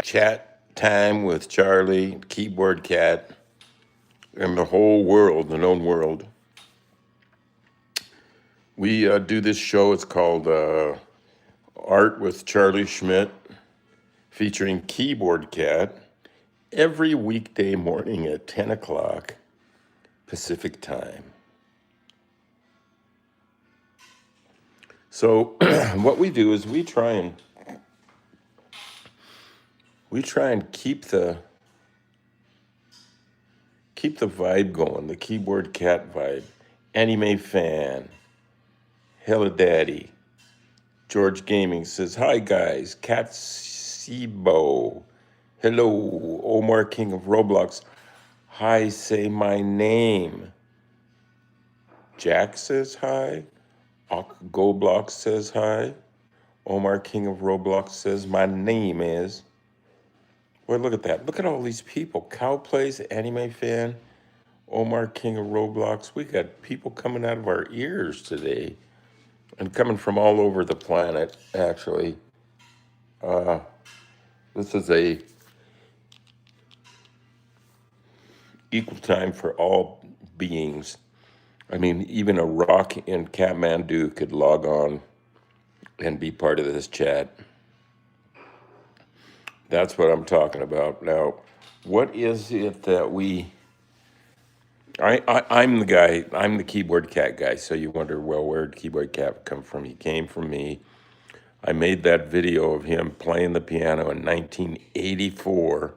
Chat time with Charlie, Keyboard Cat, and the whole world, the known world. We do this show. It's called Art with Charlie Schmidt, featuring Keyboard Cat, every weekday morning at 10 o'clock Pacific time. So what we do is we try and keep the vibe going, the Keyboard Cat vibe. Anime fan, Hella Daddy, George Gaming says, "Hi guys, Cat Sibo. Hello, Omar King of Roblox. Hi, say my name." Jack says hi. Goblox says hi. Omar King of Roblox says my name is. Well, look at that. Look at all these people. Cow Plays, Anime Fan, Omar King of Roblox. We got people coming out of our ears today and coming from all over the planet, actually. This is a equal time for all beings. I mean, even a rock in Kathmandu could log on and be part of this chat. That's what I'm talking about. Now, what is it that I'm the guy, I'm the Keyboard Cat guy, so you wonder, well, where did Keyboard Cat come from? He came from me. I made that video of him playing the piano in 1984.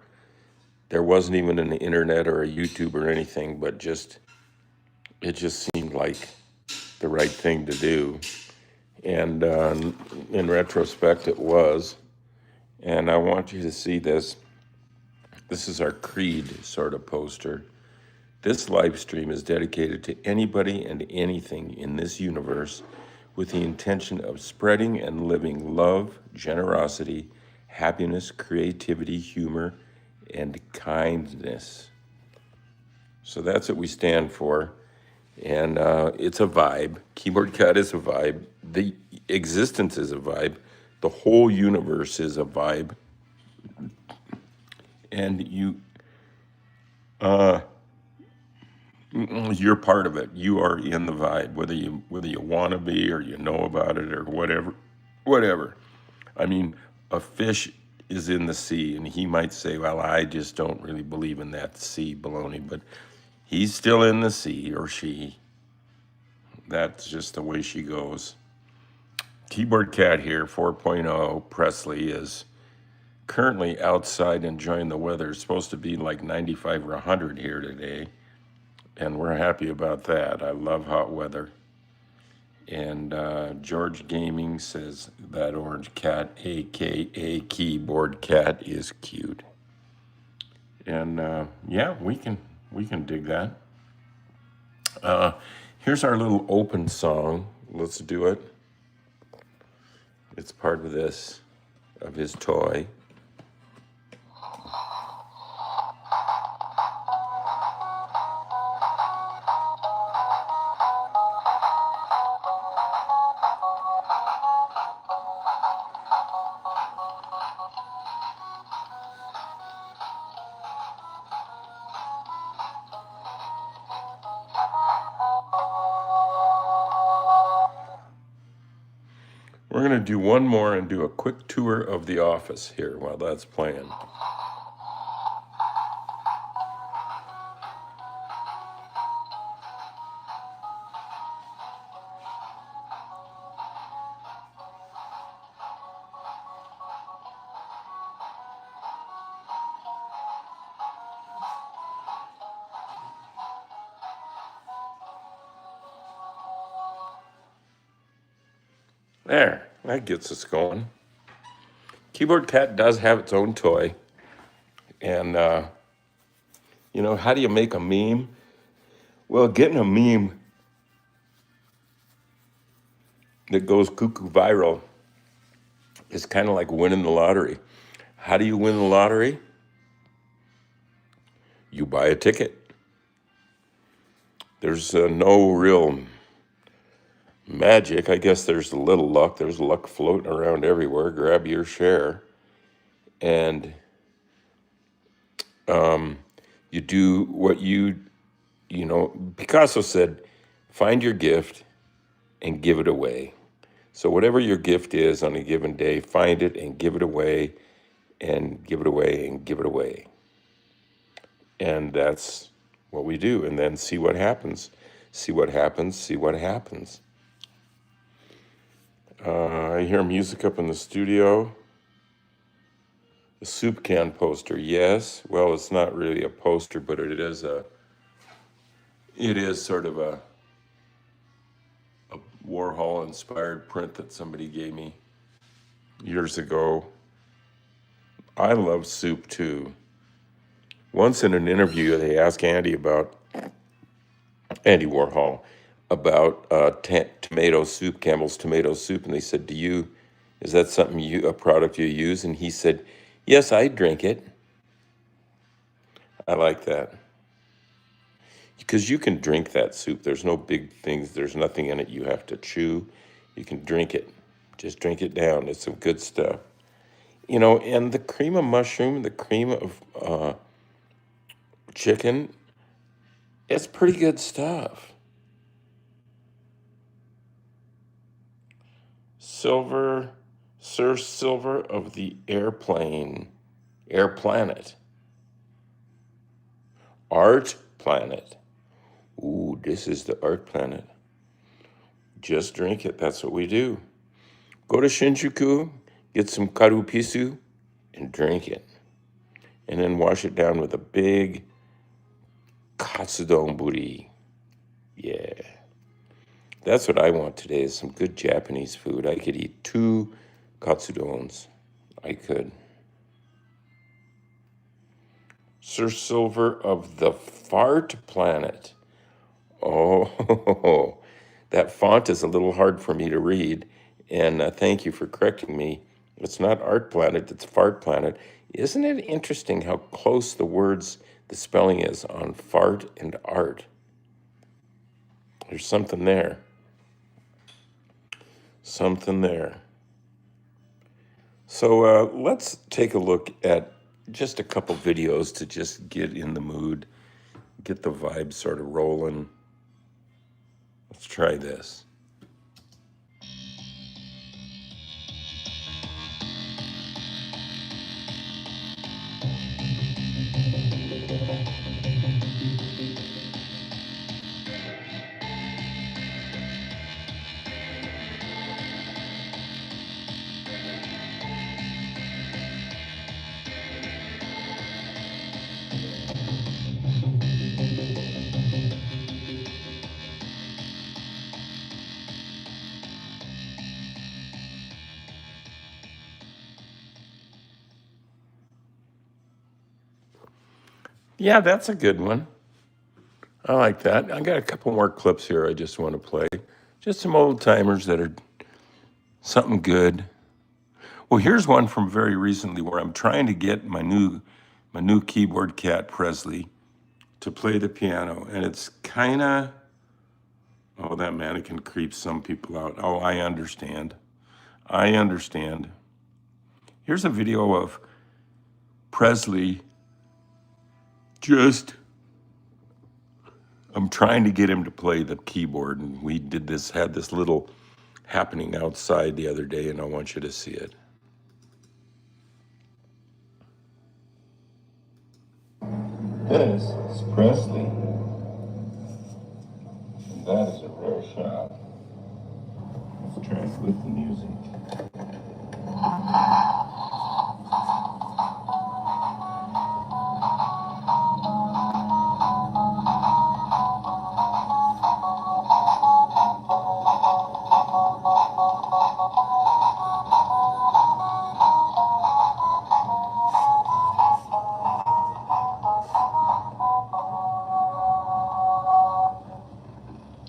There wasn't even an internet or a YouTube or anything, but it just seemed like the right thing to do. And in retrospect, it was. And I want you to see this. This is our creed sort of poster. This live stream is dedicated to anybody and anything in this universe with the intention of spreading and living love, generosity, happiness, creativity, humor, and kindness. So that's what we stand for. And it's a vibe. Keyboard Cat is a vibe. The existence is a vibe. The whole universe is a vibe. And you're part of it. You are in the vibe, whether you want to be or you know about it or whatever. I mean, a fish is in the sea, and he might say, "Well, I just don't really believe in that sea baloney," but he's still in the sea, or she. That's just the way she goes. Keyboard Cat here, 4.0. Presley is currently outside enjoying the weather. It's supposed to be like 95 or 100 here today, and we're happy about that. I love hot weather. And George Gaming says that orange cat, aka Keyboard Cat, is cute. And yeah, we can dig that. Here's our little open song. Let's do it. It's part of his toy. We're going to do one more and do a quick tour of the office here while that's playing. There, that gets us going. Keyboard Cat does have its own toy. And, how do you make a meme? Well, getting a meme that goes cuckoo viral is kind of like winning the lottery. How do you win the lottery? You buy a ticket. There's no real magic. I guess there's a little luck. There's luck floating around everywhere. Grab your share. And You do what Picasso said, find your gift and give it away. So whatever your gift is on a given day, find it and give it away and give it away and give it away. And that's what we do. And then see what happens. See what happens. See what happens. I hear music up in the studio. A soup can poster, yes. Well, it's not really a poster, but it is sort of a Warhol-inspired print that somebody gave me years ago. I love soup too. Once in an interview, they asked Andy Warhol, about tomato soup, Campbell's tomato soup, and they said, is that a product you use? And he said, yes, I drink it. I like that. Because you can drink that soup. There's no big things. There's nothing in it you have to chew. You can drink it. Just drink it down. It's some good stuff. And the cream of mushroom, the cream of chicken, it's pretty good stuff. Sir Silver of the Air Planet. Art Planet. Ooh, this is the Art Planet. Just drink it. That's what we do. Go to Shinjuku, get some karupisu, and drink it. And then wash it down with a big katsudon buri. Yeah. That's what I want today, is some good Japanese food. I could eat 2 katsudons. I could. Sir Silver of the Fart Planet. Oh, that font is a little hard for me to read. And thank you for correcting me. It's not Art Planet, it's Fart Planet. Isn't it interesting how close the spelling is on fart and art? There's something there. Something there. So let's take a look at just a couple videos to just get in the mood, get the vibe sort of rolling. Let's try this. Yeah, that's a good one. I like that. I got a couple more clips here I just want to play. Just some old timers that are something good. Well, here's one from very recently where I'm trying to get my new keyboard cat Presley to play the piano, and it's kind of, oh, that mannequin creeps some people out. Oh, I understand. Here's a video of Presley. I'm trying to get him to play the keyboard, and we had this little happening outside the other day, and I want you to see it. This is Presley, and that is a rare shot. Let's try it with the music.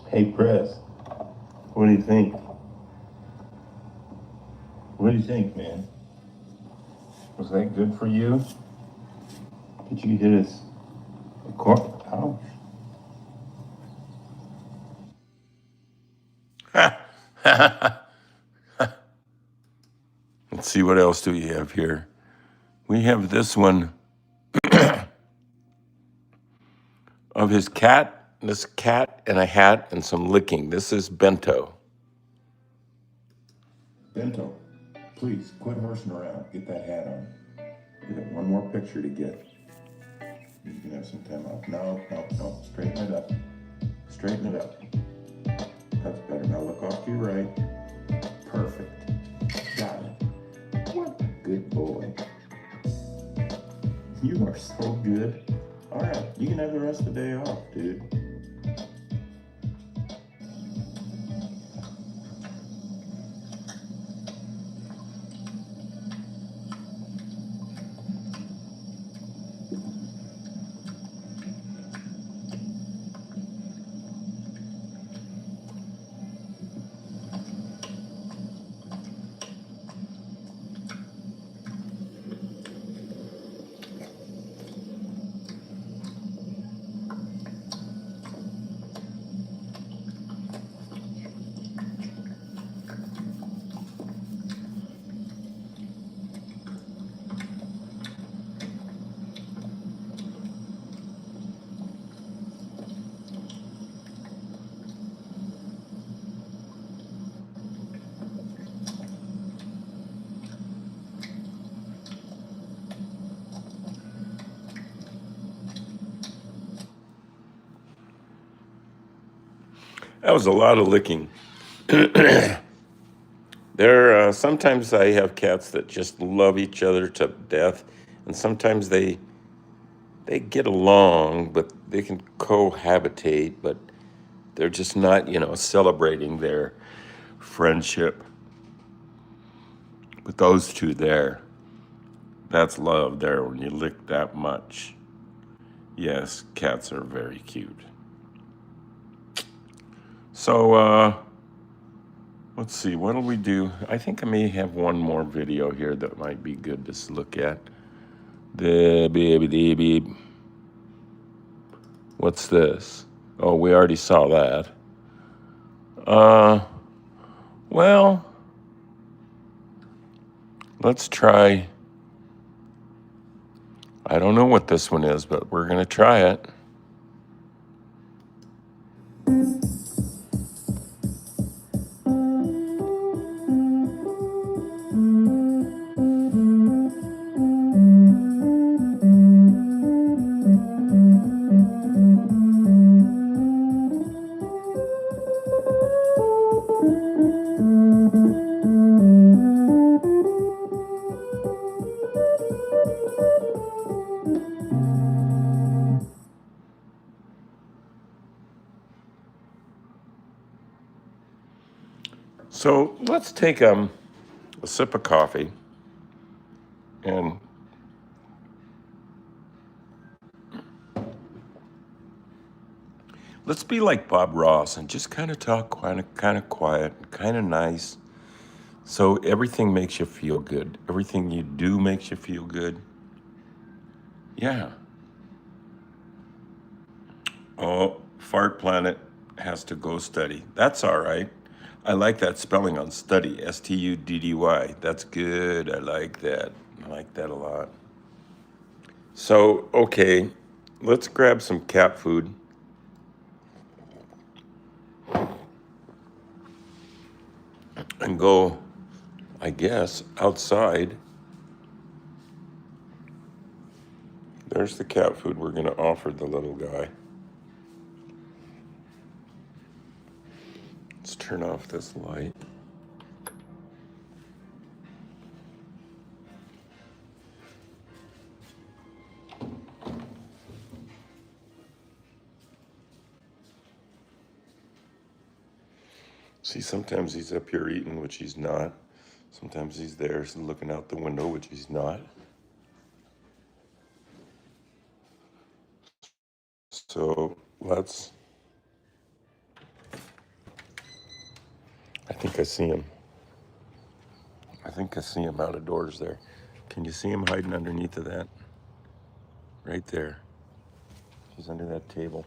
Hey, Press, what do you think? What do you think, man? Was that good for you? Did you hit us a cork? Let's see, what else do we have here? We have this one. of his cat, this cat and a hat and some licking. This is Bento. Bento, please quit horsing around. Get that hat on. We got one more picture to get. You can have some time off. No. Straighten it up. Straighten it up. That's better. Now look off to your right. Perfect. Got it. What a good boy. You are so good. All right, you can have the rest of the day off, dude. That was a lot of licking. Sometimes I have cats that just love each other to death, and sometimes they get along, but they can cohabitate, but they're just not, celebrating their friendship. But those two there, that's love there when you lick that much. Yes, cats are very cute. So, let's see, what'll we do? I think I may have one more video here that might be good to look at. What's this? Oh, we already saw that. Well, let's try. I don't know what this one is, but we're gonna try it. So let's take a sip of coffee and let's be like Bob Ross and just kind of talk kind of quiet, kind of nice. So everything makes you feel good. Everything you do makes you feel good. Yeah. Oh, Fart Planet has to go study. That's all right. I like that spelling on study, Studdy. That's good. I like that. I like that a lot. So, okay, let's grab some cat food. And go, I guess, outside. There's the cat food we're going to offer the little guy. Let's turn off this light. See, sometimes he's up here eating, which he's not. Sometimes he's there looking out the window, which he's not. So I think I see him. I think I see him out of doors there. Can you see him hiding underneath of that? Right there. He's under that table.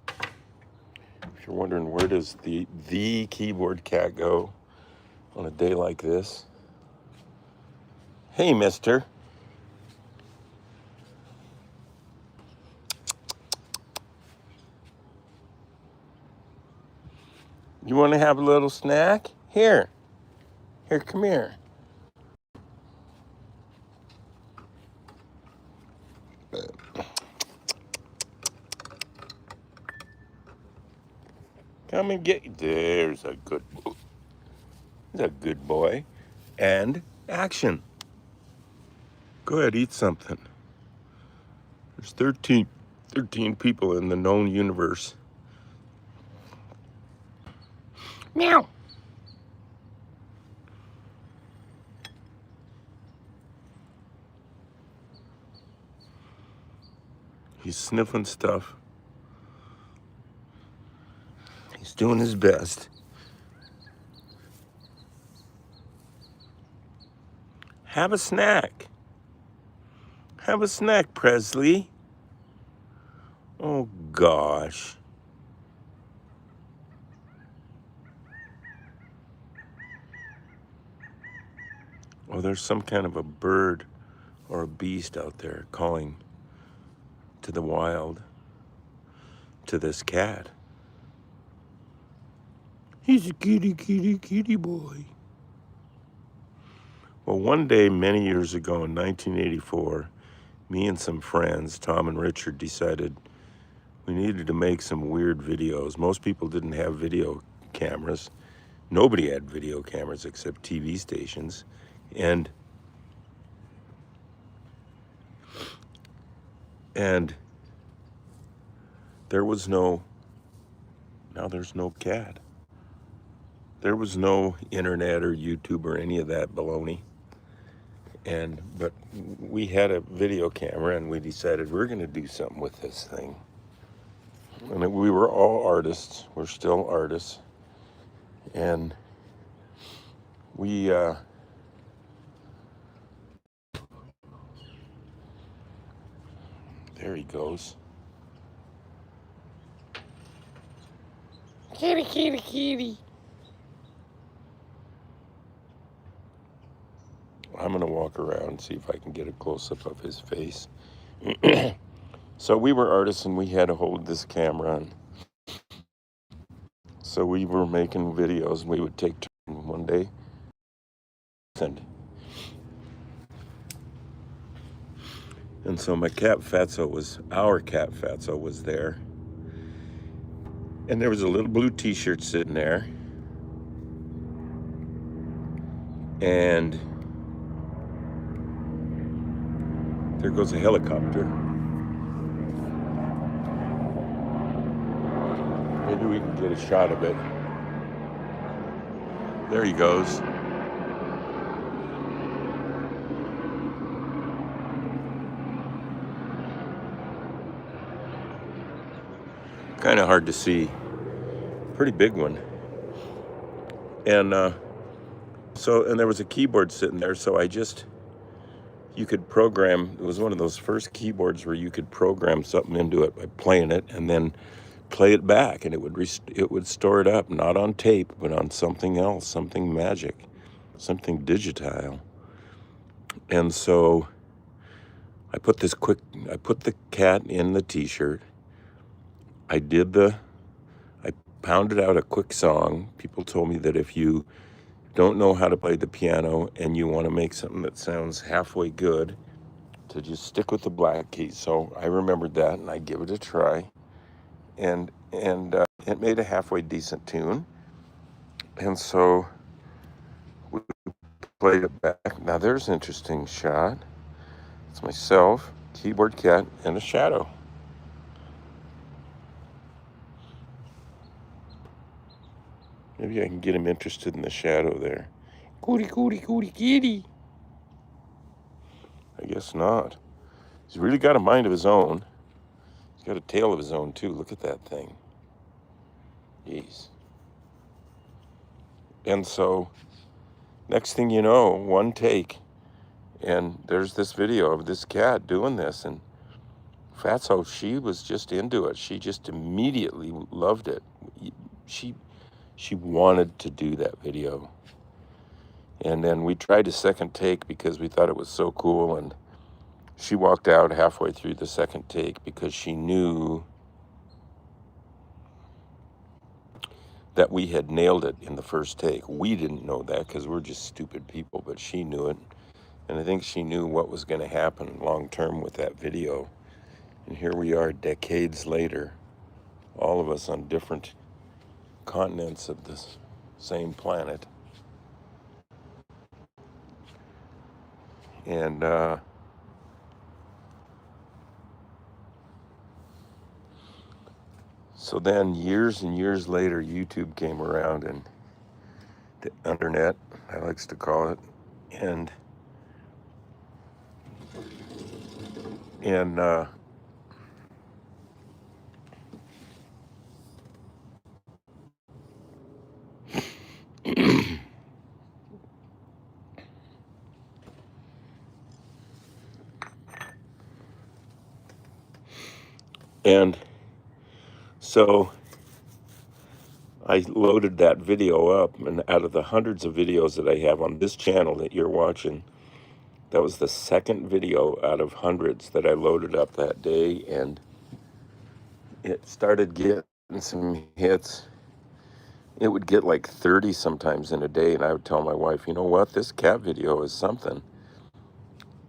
If you're wondering where does the keyboard cat go on a day like this? Hey, mister. You want to have a little snack? Here. Here, come here. Come and get. There's a good boy. And action. Go ahead, eat something. There's 13 people in the known universe. Meow. He's sniffing stuff. He's doing his best. Have a snack. Have a snack, Presley. Oh, gosh. Oh, there's some kind of a bird or a beast out there calling to the wild, to this cat. He's a kitty boy. Well, one day, many years ago in 1984, me and some friends, Tom and Richard, decided we needed to make some weird videos. Most people didn't have video cameras. Nobody had video cameras except TV stations. And there's no cat. There was no internet or YouTube or any of that baloney. But we had a video camera and we decided we're going to do something with this thing. And we were all artists. We're still artists. And we, there he goes. Kitty. I'm going to walk around and see if I can get a close-up of his face. So we were artists and we had to hold this camera. And so we were making videos and we would take turns one day. And so our cat Fatso was there. And there was a little blue t-shirt sitting there. And there goes a helicopter. Maybe we can get a shot of it. There he goes. Kind of hard to see. Pretty big one. And there was a keyboard sitting there, so you could program. It was one of those first keyboards where you could program something into it by playing it and then play it back, and it would store it up, not on tape, but on something else, something magic, something digital. And so I put the cat in the t-shirt. I pounded out a quick song. People told me that if you don't know how to play the piano and you want to make something that sounds halfway good, to just stick with the black keys. So I remembered that and I give it a try. And it made a halfway decent tune. And so we played it back. Now there's an interesting shot. It's myself, keyboard cat, and a shadow. Maybe I can get him interested in the shadow there. Cootie, kitty. I guess not. He's really got a mind of his own. He's got a tail of his own, too. Look at that thing. Jeez. And so, next thing you know, one take, and there's this video of this cat doing this, and Fatso, she was just into it. She just immediately loved it. She wanted to do that video. And then we tried a second take because we thought it was so cool, and she walked out halfway through the second take because she knew that we had nailed it in the first take. We didn't know that because we're just stupid people, but she knew it. And I think she knew what was going to happen long term with that video. And here we are decades later, all of us on different continents of this same planet. And so then years and years later, YouTube came around, and the internet, I likes to call it, and and and so I loaded that video up, and out of the hundreds of videos that I have on this channel that you're watching, that was the second video out of hundreds that I loaded up that day, and it started getting some hits. It would get like 30 sometimes in a day, and I would tell my wife, you know what, this cat video is something,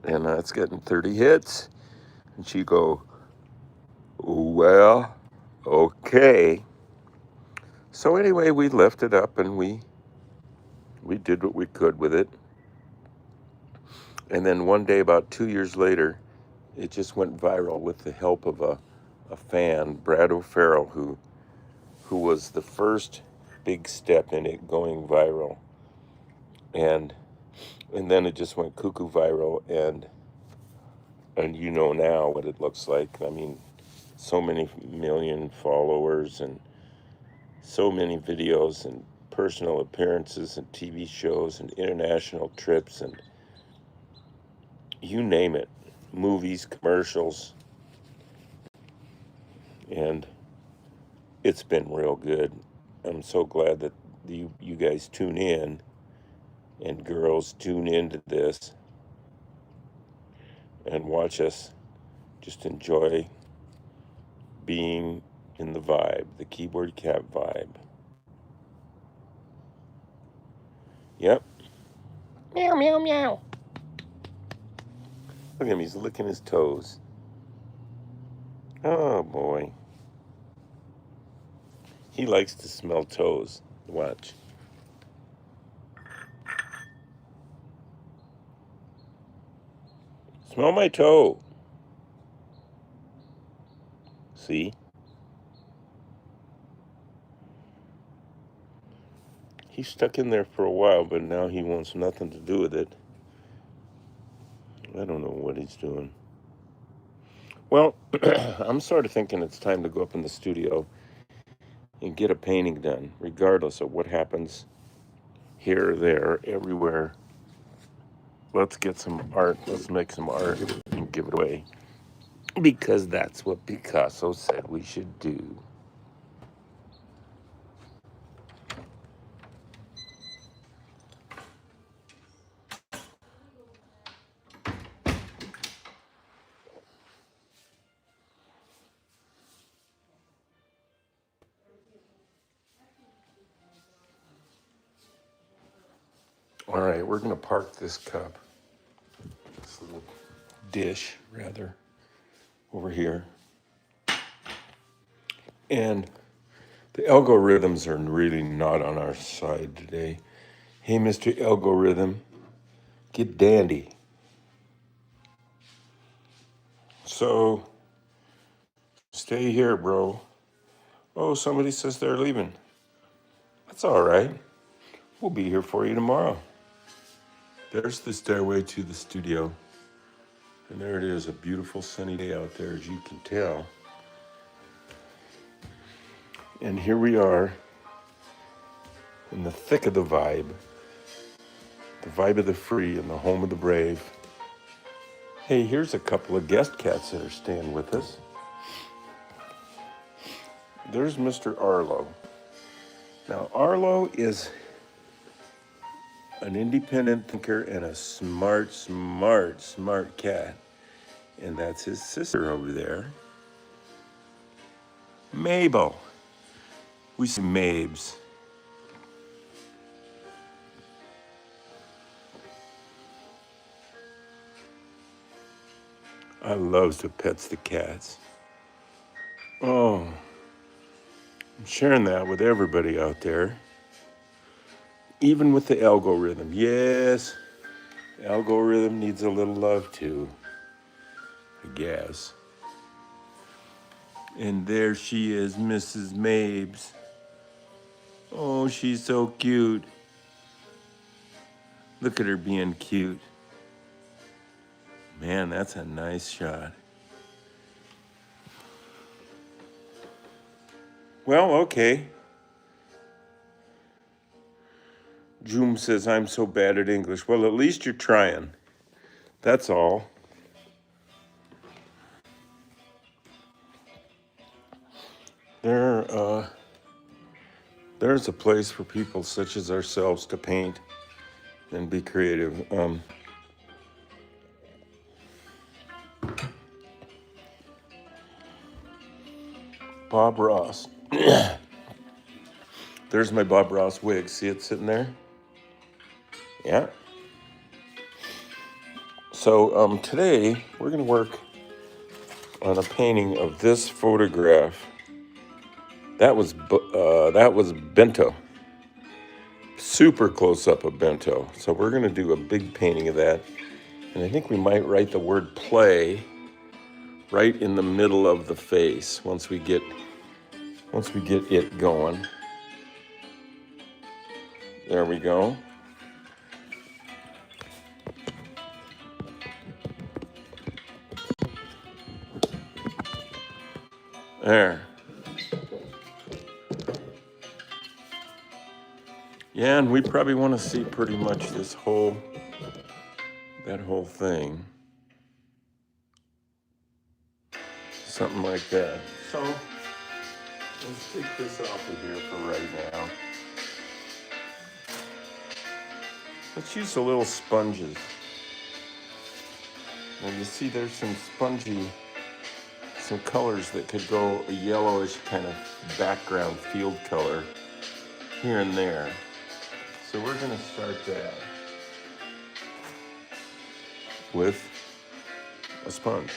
and it's getting 30 hits. And she'd go, well, okay. So anyway, we left it up, and we did what we could with it. And then one day, about 2 years later, it just went viral with the help of a fan, Brad O'Farrell, who was the first big step in it going viral. And then it just went cuckoo viral, and you know now what it looks like. I mean, so many million followers, and so many videos, and personal appearances, and TV shows, and international trips, and you name it, movies, commercials, and it's been real good. I'm so glad that you guys tune in, and girls tune into this and watch us just enjoy being in the vibe, the keyboard cat vibe. Yep. Meow, meow, meow. Look at him, he's licking his toes. Oh boy. He likes to smell toes. Watch. Smell my toe. See? He's stuck in there for a while, but now he wants nothing to do with it. I don't know what he's doing. Well, I'm sort of thinking it's time to go up in the studio and get a painting done, regardless of what happens here, there, everywhere. Let's get some art. Let's make some art and give it away, because that's what Picasso said we should do. All right, we're going to park this cup, this little dish, rather, over here. And the algorithms are really not on our side today. Hey, Mr. Algorithm, get dandy. So, stay here, bro. Oh, somebody says they're leaving. That's all right. We'll be here for you tomorrow. There's the stairway to the studio. And there it is, a beautiful sunny day out there, as you can tell. And here we are in the thick of the vibe of the free and the home of the brave. Hey, here's a couple of guest cats that are staying with us. There's Mr. Arlo. Now, Arlo is an independent thinker and a smart cat. And that's his sister over there, Mabel. We say Mabes. I love to pets the cats. Oh, I'm sharing that with everybody out there. Even with the algorithm. Yes, the algorithm needs a little love too, I guess. And there she is, Mrs. Mabes. Oh, she's so cute. Look at her being cute. Man, that's a nice shot. Well, okay. Joom says, I'm so bad at English. Well, at least you're trying. That's all. There's a place for people such as ourselves to paint and be creative. Bob Ross. There's my Bob Ross wig. See it sitting there? Yeah. So today we're going to work on a painting of this photograph. That was Bento. Super close up of Bento. So we're going to do a big painting of that. And I think we might write the word play right in the middle of the face once we get it going. There we go. There. Yeah, and we probably want to see pretty much that whole thing. Something like that. So let's take this off of here for right now. Let's use a little sponges. Now you see there's some colors that could go a yellowish kind of background field color here and there. So we're going to start that with a sponge.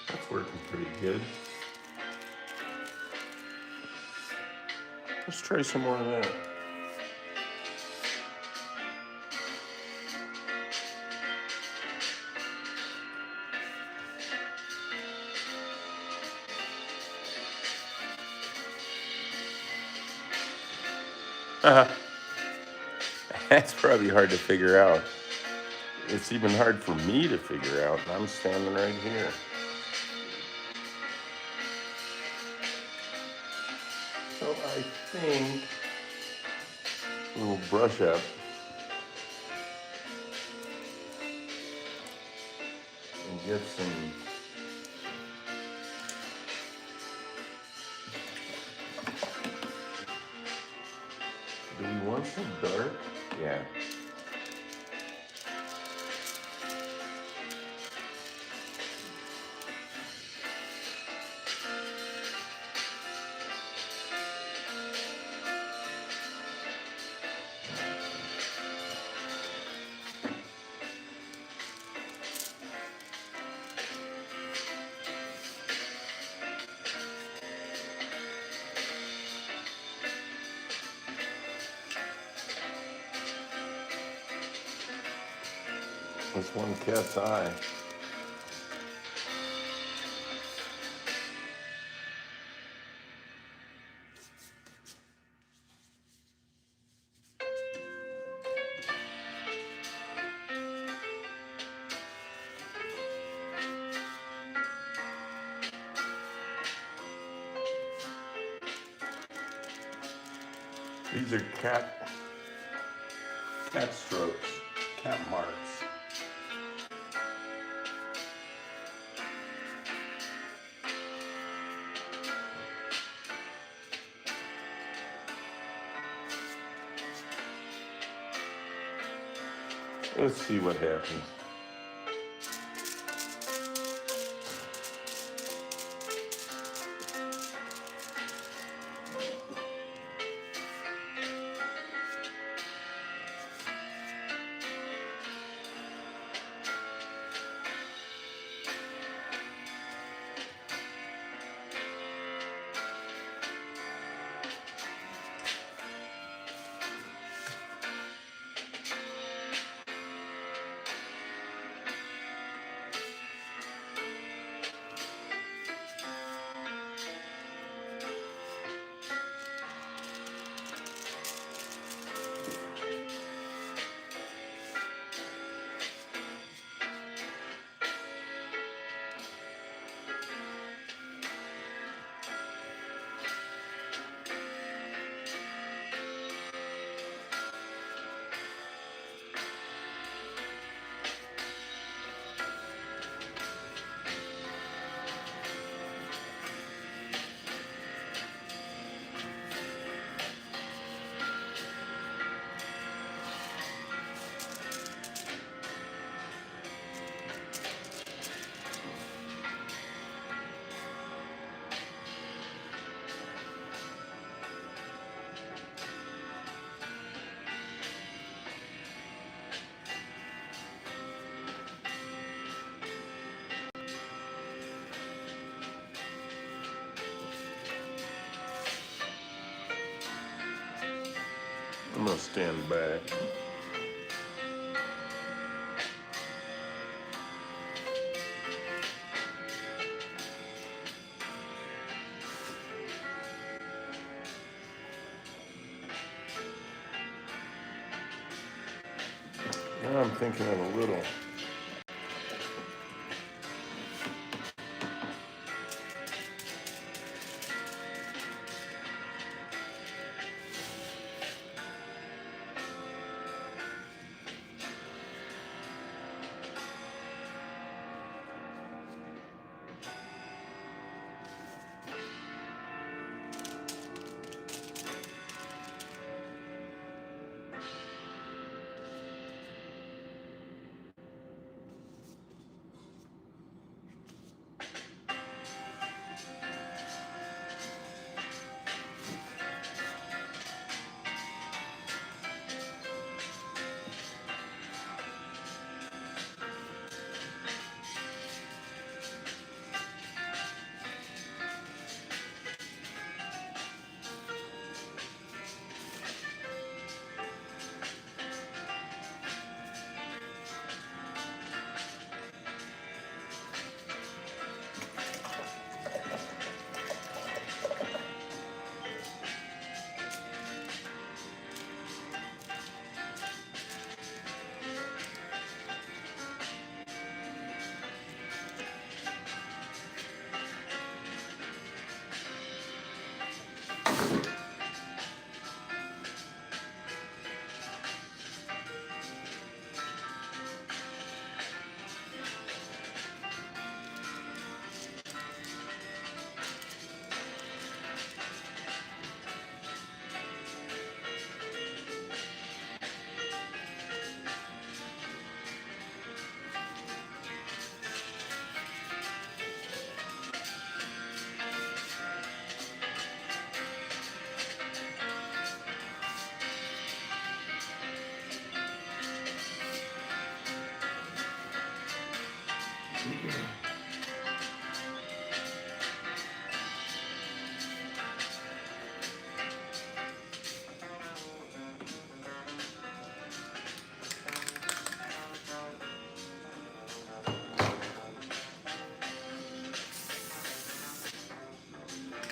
That's working pretty good. Let's try some more of that. That's probably hard to figure out. It's even hard for me to figure out. I'm standing right here. So I think we'll brush up and get some. Do we want some dark? Yeah. That's one cat's eye. These are cat strokes, cat marks. Let's see what happens. I'm gonna stand back. Now I'm thinking of a little.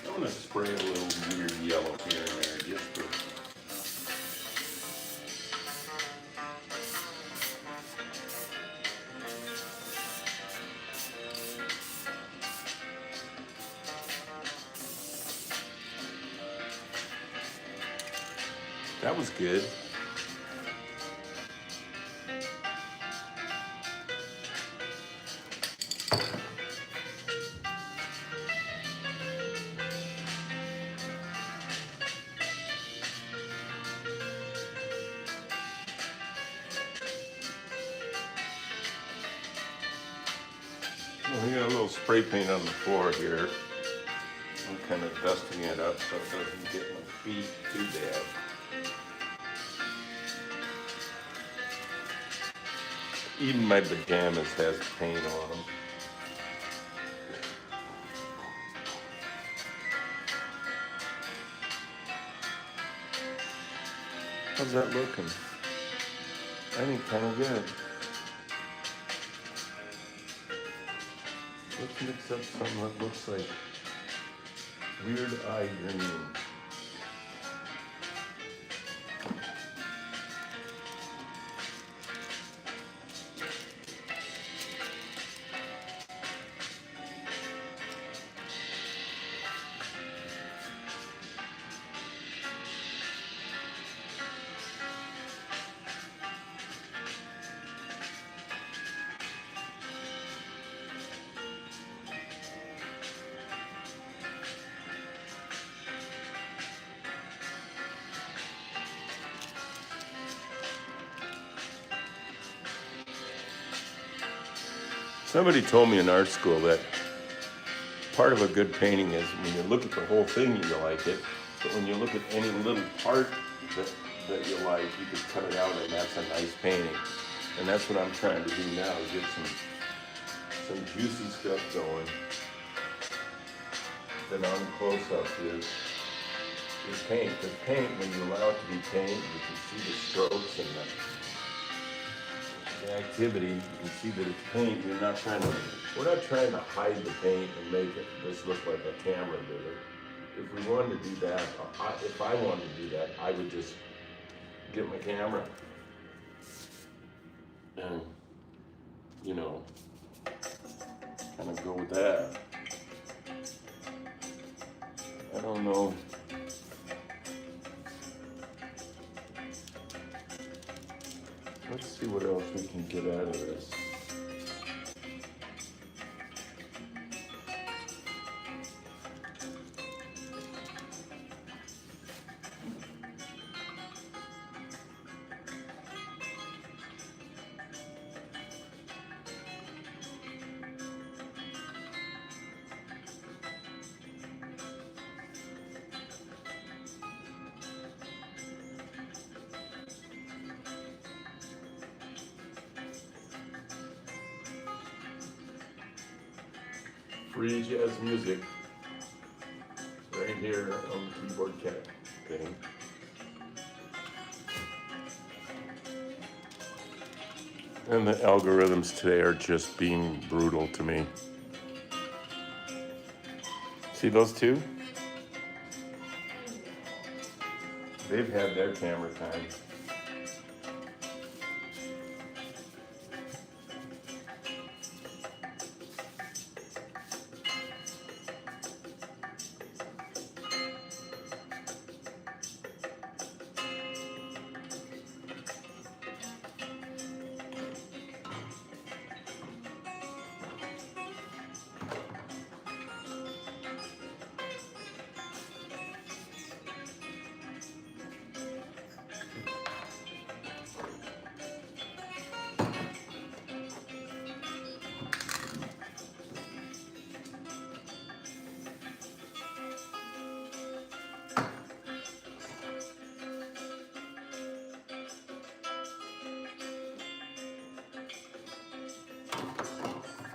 I'm gonna spray a little weird yellow here and there just for. That was good. Well, we got a little spray paint on the floor here. I'm kind of dusting it up so it doesn't get my feet too bad. Even my pajamas has paint on them. How's that looking? I think kind of good. Let's mix up something that looks like weird eye green. Somebody told me in art school that part of a good painting is when you look at the whole thing, you like it, but when you look at any little part that you like, you can cut it out and that's a nice painting. And that's what I'm trying to do now, is get some juicy stuff going. Then on close-up is paint. Because paint, when you allow it to be paint, you can see the strokes and the activity. You can see that it's paint. We're not trying to hide the paint and make it just look like a camera did it. If we wanted to do that, if I wanted to do that, I would just get my camera and, you know, kind of go with that. I don't know. Let's see what else we can get out of this. Free jazz music right here on the Keyboard Cat thing. And the algorithms today are just being brutal to me. See those two? They've had their camera time.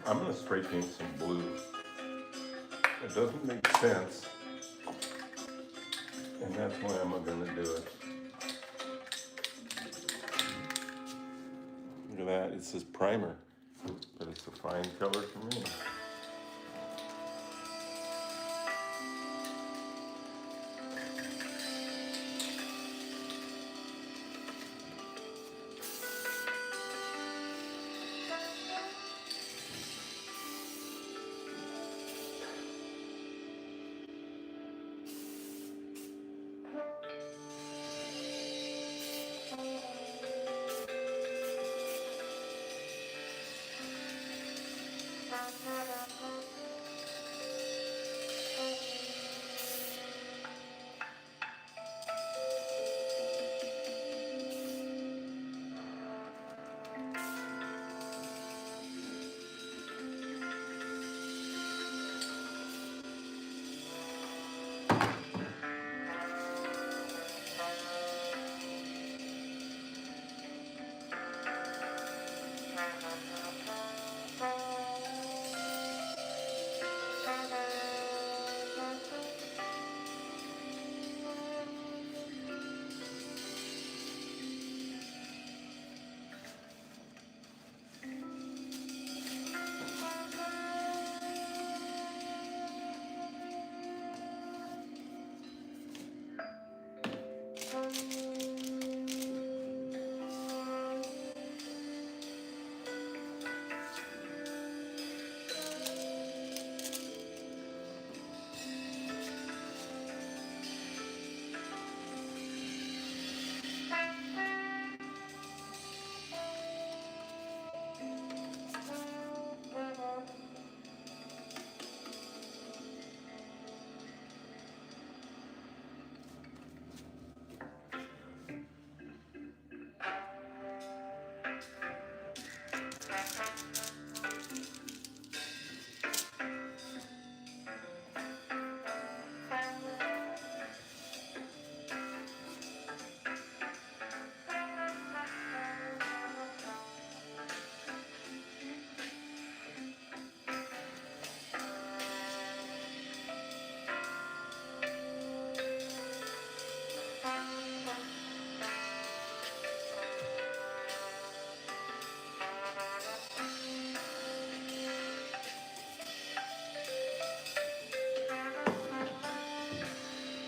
I'm going to spray paint some blue. It doesn't make sense, and that's why I'm going to do it. Look at that, it says primer, but it's a fine color for me.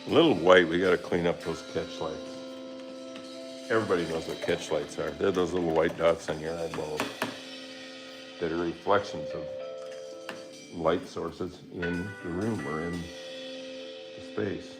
A little white, we gotta clean up those catch lights. Everybody knows what catch lights are. They're those little white dots on your eyeballs that are reflections of light sources in the room or in the space.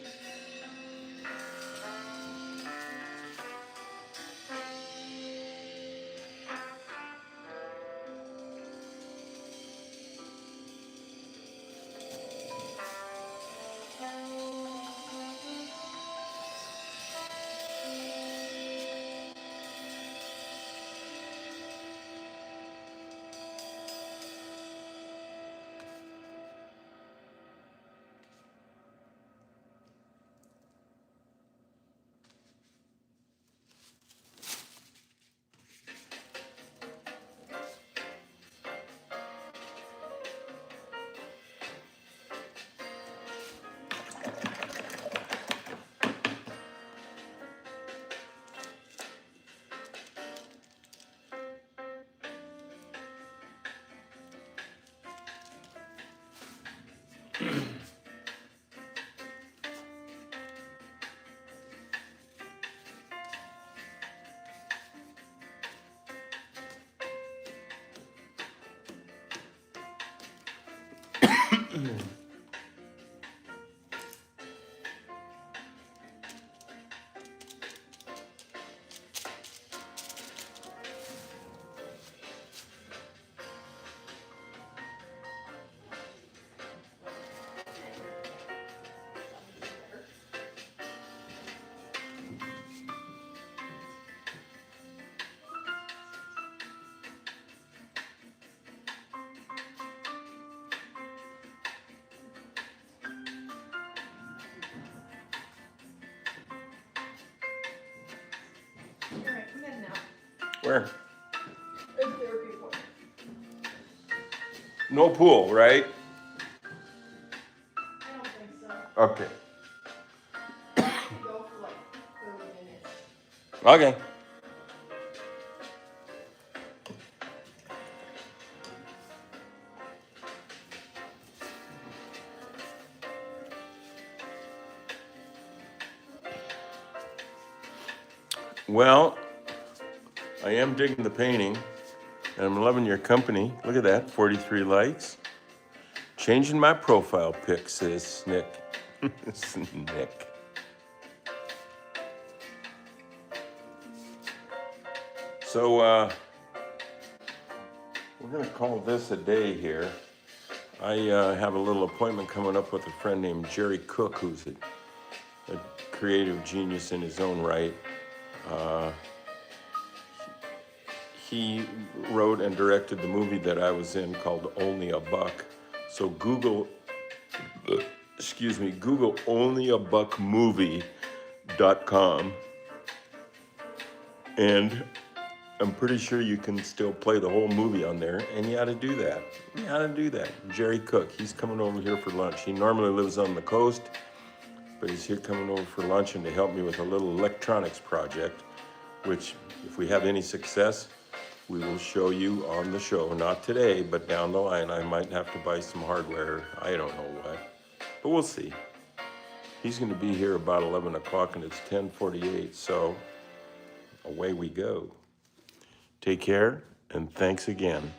Where? No pool, right? I don't think so. Okay. Go for like 30 minutes. Okay. Well, I am digging the painting, and I'm loving your company. Look at that, 43 likes. Changing my profile pic, says Snick. Snick. So, we're gonna call this a day here. I have a little appointment coming up with a friend named Jerry Cook, who's a creative genius in his own right. He wrote and directed the movie that I was in called Only a Buck. So Google onlyabuckmovie.com, and I'm pretty sure you can still play the whole movie on there, and you ought to do that. You ought to do that. Jerry Cook, he's coming over here for lunch. He normally lives on the coast, but he's here coming over for lunch and to help me with a little electronics project, which, if we have any success, we will show you on the show. Not today, but down the line. I might have to buy some hardware. I don't know what, but we'll see. He's going to be here about 11 o'clock, and it's 10:48, so away we go. Take care, and thanks again.